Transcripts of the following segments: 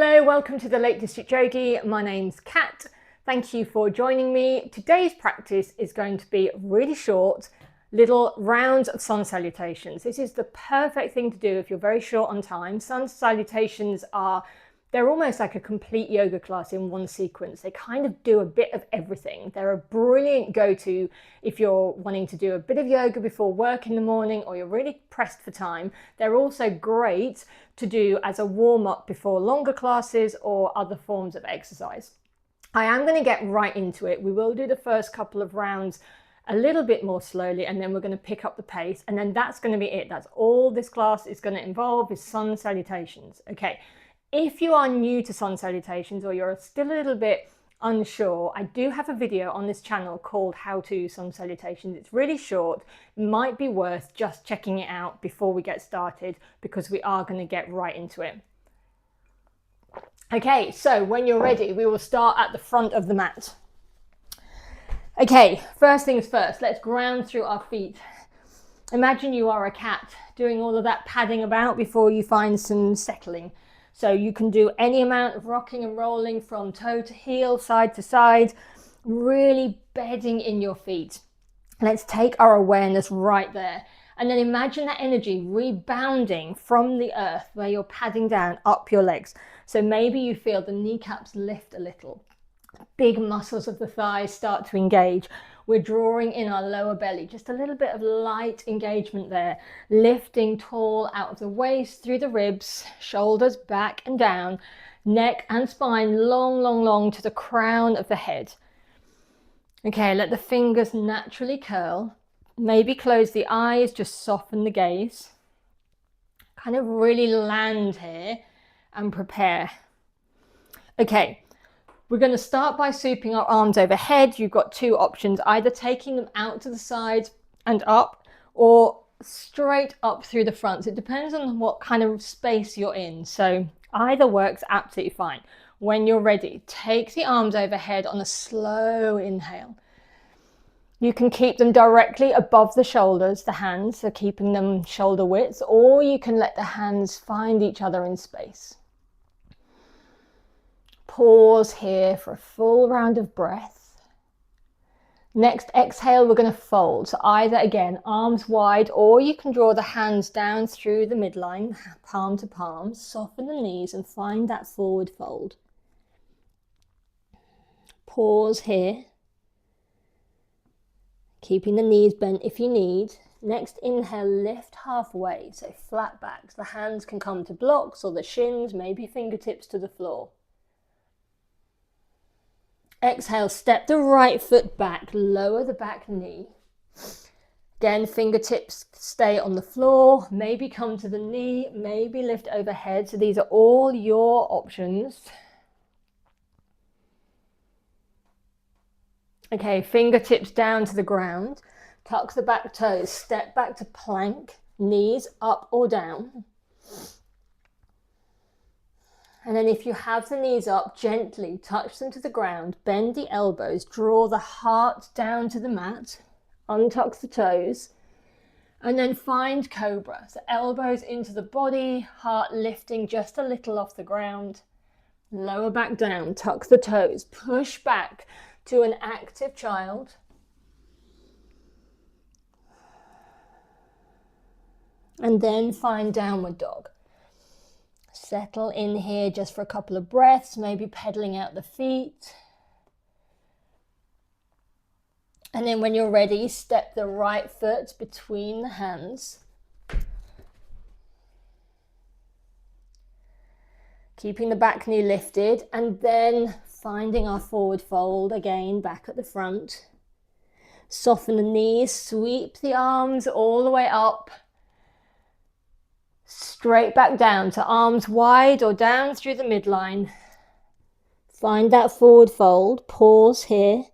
Hello, welcome to the Lake District Yogi. My name's Kat. Thank you for joining me. Today's practice is going to be really short, little rounds of sun salutations. This is the perfect thing to do if you're very short on time. Sun salutations they're almost like a complete yoga class in one sequence. They kind of do a bit of everything. They're a brilliant go-to if you're wanting to do a bit of yoga before work in the morning or you're really pressed for time. They're also great to do as a warm-up before longer classes or other forms of exercise. I am going to get right into it. We will do the first couple of rounds a little bit more slowly, and then we're going to pick up the pace, and then that's going to be it. That's all this class is going to involve, is sun salutations. Okay. If you are new to sun salutations or you're still a little bit unsure, I do have a video on this channel called How to Sun Salutations. It's really short. It might be worth just checking it out before we get started because we are going to get right into it. Okay, so when you're ready, we will start at the front of the mat. Okay, first things first, let's ground through our feet. Imagine you are a cat doing all of that padding about before you find some settling. So you can do any amount of rocking and rolling from toe to heel, side to side, really bedding in your feet. Let's take our awareness right there. And then imagine that energy rebounding from the earth where you're padding down up your legs. So maybe you feel the kneecaps lift a little. Big muscles of the thighs start to engage. We're drawing in our lower belly, just a little bit of light engagement there, lifting tall out of the waist, through the ribs, shoulders back and down, neck and spine long, long, long to the crown of the head. Okay, let the fingers naturally curl. Maybe close the eyes, just soften the gaze. Kind of really land here and prepare. Okay. We're going to start by sweeping our arms overhead. You've got two options, either taking them out to the side and up or straight up through the front. So it depends on what kind of space you're in. So either works absolutely fine. When you're ready, take the arms overhead on a slow inhale. You can keep them directly above the shoulders, the hands, so keeping them shoulder width, or you can let the hands find each other in space. Pause here for a full round of breath. Next exhale, we're going to fold. So either again, arms wide, or you can draw the hands down through the midline, palm to palm, soften the knees and find that forward fold. Pause here. Keeping the knees bent if you need. Next inhale, lift halfway, so flat backs. The hands can come to blocks or the shins, maybe fingertips to the floor. Exhale, step the right foot back, lower the back knee. Again, fingertips stay on the floor, maybe come to the knee, maybe lift overhead. So these are all your options. Okay, fingertips down to the ground. Tuck the back toes, step back to plank, knees up or down. And then if you have the knees up, gently touch them to the ground, bend the elbows, draw the heart down to the mat, untuck the toes, and then find cobra. So elbows into the body, heart lifting just a little off the ground, lower back down, tuck the toes, push back to an active child. And then find downward dog. Settle in here just for a couple of breaths, maybe pedaling out the feet. And then when you're ready, step the right foot between the hands. Keeping the back knee lifted, and then finding our forward fold again back at the front. Soften the knees, sweep the arms all the way up. Straight back down to arms wide or down through the midline. Find that forward fold. Pause here.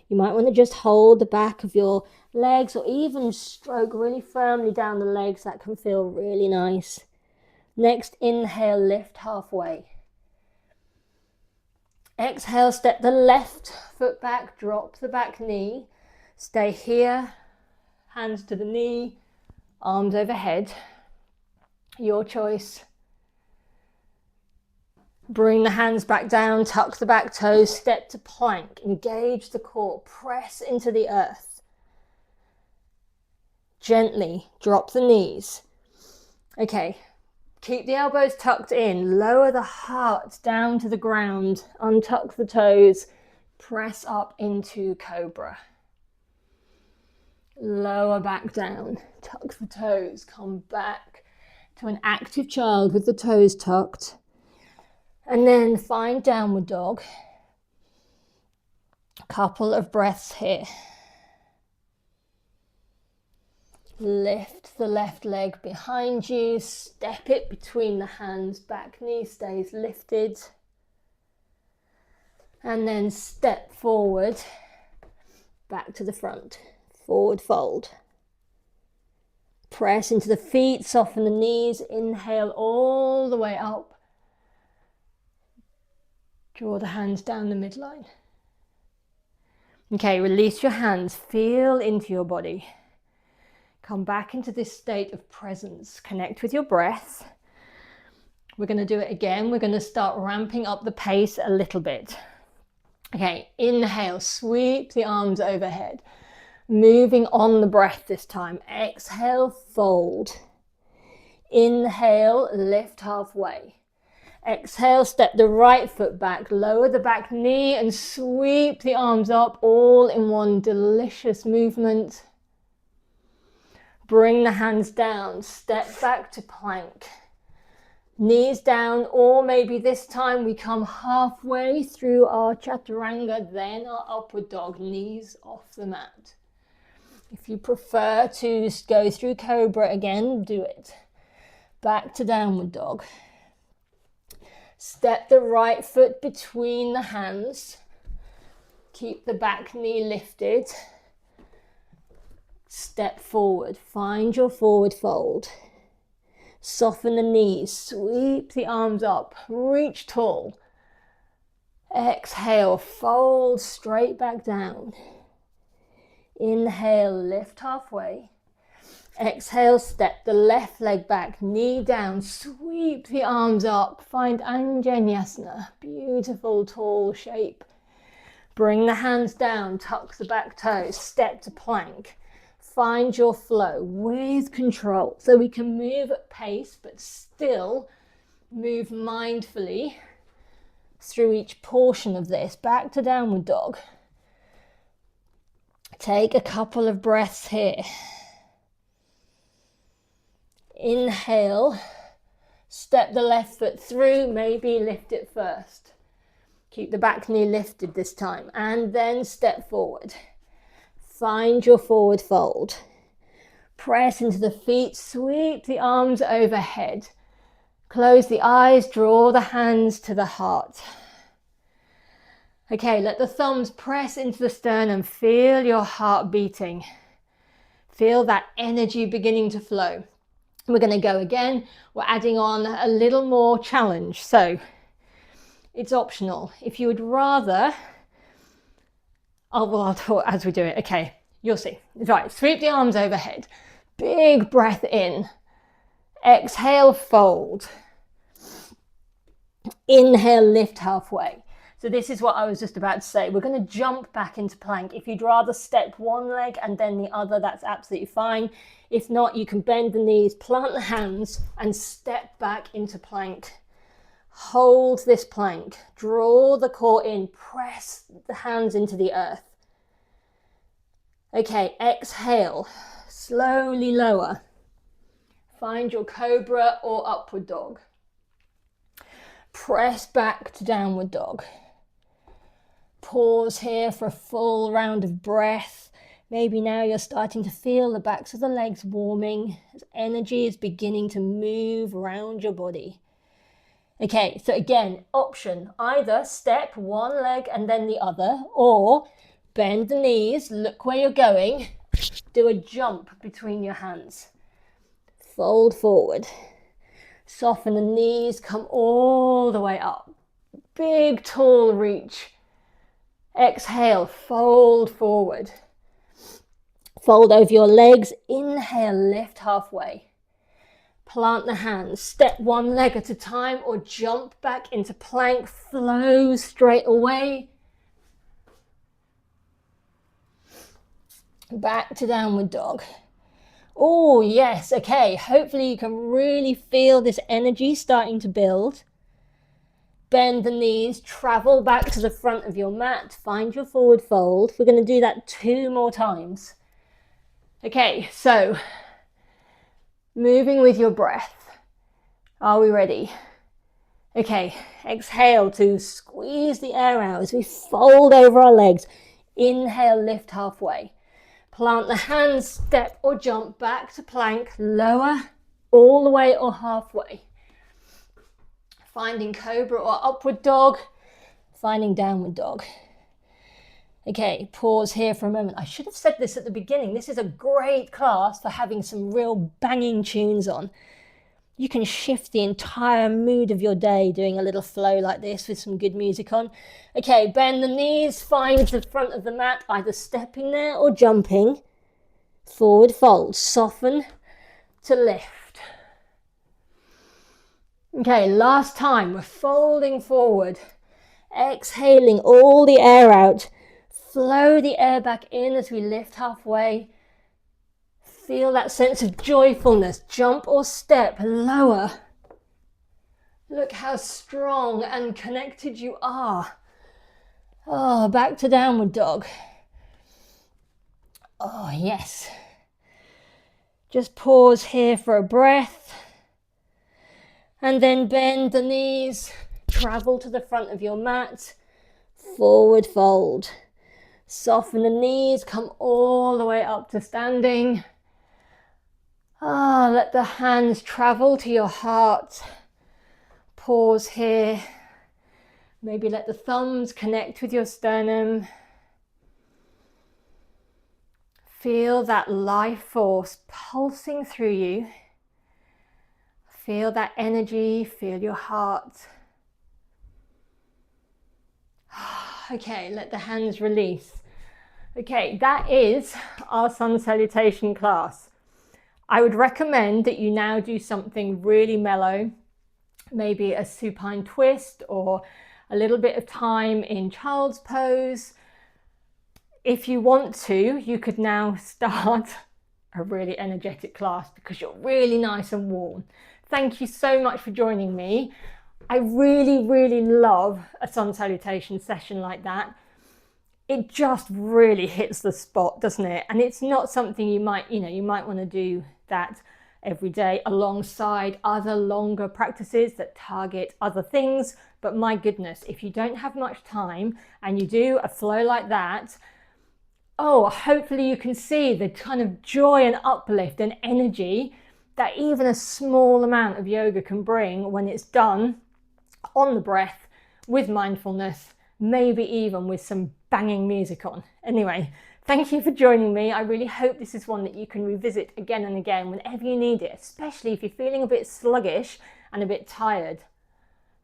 You might want to just hold the back of your legs or even stroke really firmly down the legs. That can feel really nice. Next, inhale, lift halfway. Exhale, step the left foot back, drop the back knee. Stay here, hands to the knee, arms overhead. Your choice. Bring the hands back down, tuck the back toes, step to plank, engage the core, press into the earth. Gently drop the knees. Okay, keep the elbows tucked in, lower the heart down to the ground, untuck the toes, press up into cobra. Lower back down, tuck the toes, come back to an active child with the toes tucked. And then find downward dog. A couple of breaths here. Lift the left leg behind you, step it between the hands, back knee stays lifted. And then step forward, back to the front, forward fold. Press into the feet, soften the knees, inhale all the way up. Draw the hands down the midline. Okay, release your hands, feel into your body. Come back into this state of presence. Connect with your breath. We're going to do it again. We're going to start ramping up the pace a little bit. Okay, inhale, sweep the arms overhead. Moving on the breath this time. Exhale, fold. Inhale, lift halfway. Exhale, step the right foot back, lower the back knee and sweep the arms up all in one delicious movement. Bring the hands down, step back to plank. Knees down, or maybe this time we come halfway through our chaturanga, then our upward dog, knees off the mat. If you prefer to go through cobra again, do it. Back to downward dog. Step the right foot between the hands. Keep the back knee lifted. Step forward. Find your forward fold. Soften the knees. Sweep the arms up. Reach tall. Exhale. Fold straight back down. Inhale. Lift halfway. Exhale, step the left leg back, knee down, sweep the arms up, find Anjaneyasana, beautiful tall shape. Bring the hands down, tuck the back toes, step to plank. Find your flow with control, so we can move at pace, but still move mindfully through each portion of this. Back to downward dog. Take a couple of breaths here. Inhale, step the left foot through, maybe lift it first. Keep the back knee lifted this time, and then step forward. Find your forward fold. Press into the feet, sweep the arms overhead. Close the eyes, draw the hands to the heart. Okay, let the thumbs press into the sternum, feel your heart beating. Feel that energy beginning to flow. We're going to go again. We're adding on a little more challenge. So it's optional. If you would rather, I'll talk as we do it. Okay, you'll see. Right, sweep the arms overhead. Big breath in. Exhale, fold. Inhale, lift halfway. So this is what I was just about to say. We're going to jump back into plank. If you'd rather step one leg and then the other, that's absolutely fine. If not, you can bend the knees, plant the hands and step back into plank. Hold this plank. Draw the core in. Press the hands into the earth. Okay, exhale. Slowly lower. Find your cobra or upward dog. Press back to downward dog. Pause here for a full round of breath. Maybe now you're starting to feel the backs of the legs warming as energy is beginning to move around your body. Okay, so again, option, either step one leg and then the other, or bend the knees, look where you're going, do a jump between your hands. Fold forward. Soften the knees, come all the way up. Big, tall reach. Exhale, fold forward. Fold over your legs. Inhale, lift halfway. Plant the hands, step one leg at a time or jump back into plank, flow straight away. Back to downward dog. Oh yes, okay, hopefully you can really feel this energy starting to build. Bend the knees, travel back to the front of your mat, find your forward fold. We're going to do that 2 more times. Okay, so moving with your breath. Are we ready? Okay, exhale to squeeze the air out as we fold over our legs. Inhale, lift halfway. Plant the hands, step or jump back to plank, lower all the way or halfway. Finding cobra or upward dog, finding downward dog. Okay, pause here for a moment. I should have said this at the beginning. This is a great class for having some real banging tunes on. You can shift the entire mood of your day doing a little flow like this with some good music on. Okay, bend the knees, find the front of the mat, either stepping there or jumping. Forward fold, soften to lift. Okay, last time, we're folding forward. Exhaling all the air out. Flow the air back in as we lift halfway. Feel that sense of joyfulness. Jump or step lower. Look how strong and connected you are. Oh, back to downward dog. Oh, yes. Just pause here for a breath. And then bend the knees. Travel to the front of your mat. Forward fold. Soften the knees. Come all the way up to standing. Let the hands travel to your heart. Pause here. Maybe let the thumbs connect with your sternum. Feel that life force pulsing through you. Feel that energy, feel your heart. Okay, let the hands release. Okay, that is our sun salutation class. I would recommend that you now do something really mellow, maybe a supine twist or a little bit of time in child's pose. If you want to, you could now start a really energetic class because you're really nice and warm. Thank you so much for joining me. I really, really love a sun salutation session like that. It just really hits the spot, doesn't it? And it's not something you might want to do that every day alongside other longer practices that target other things. But my goodness, if you don't have much time and you do a flow like that, hopefully you can see the kind of joy and uplift and energy that even a small amount of yoga can bring when it's done on the breath with mindfulness, maybe even with some banging music on. Anyway, thank you for joining me. I really hope this is one that you can revisit again and again whenever you need it, especially if you're feeling a bit sluggish and a bit tired.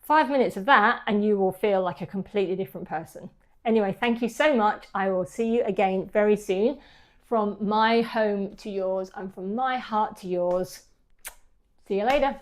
5 minutes of that and you will feel like a completely different person. Anyway, thank you so much. I will see you again very soon. From my home to yours and from my heart to yours. See you later.